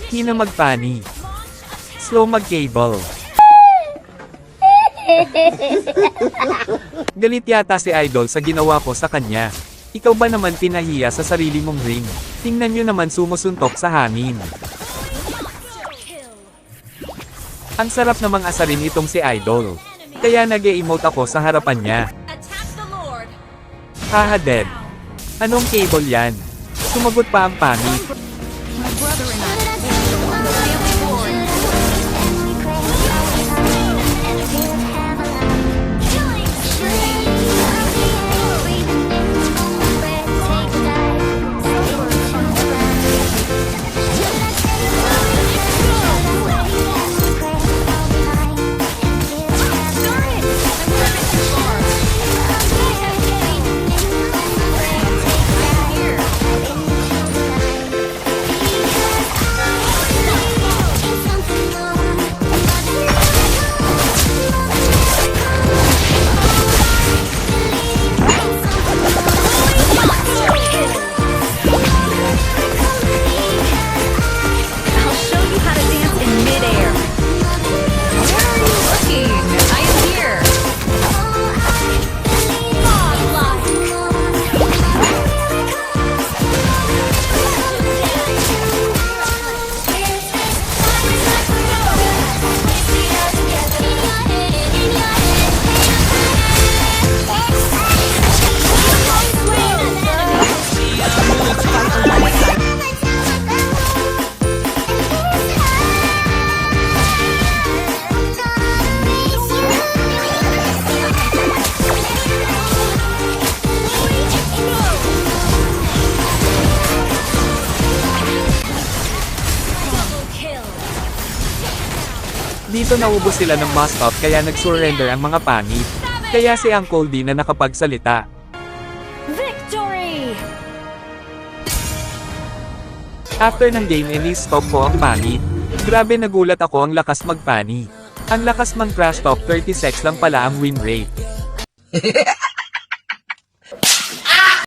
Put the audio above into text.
Hina magpani. Slow mag-cable. Galit yata si Idol sa ginawa ko sa kanya. Ikaw ba naman pinahiya sa sarili mong ring? Tingnan nyo naman sumusuntok sa hangin. Ang sarap namang asarin itong si Idol. Kaya nag-e-emote ako sa harapan niya. Haha dead. Anong cable yan? Sumagot pa ang pangit. Dito naubos sila ng mascot kaya nag-surrender ang mga pangit. Kaya si Uncle D na nakapagsalita. Victory! After ng game stop ko ang pangit. Grabe nagulat ako ang lakas magpani. Ang lakas mang crash top 36 lang pala ang win rate.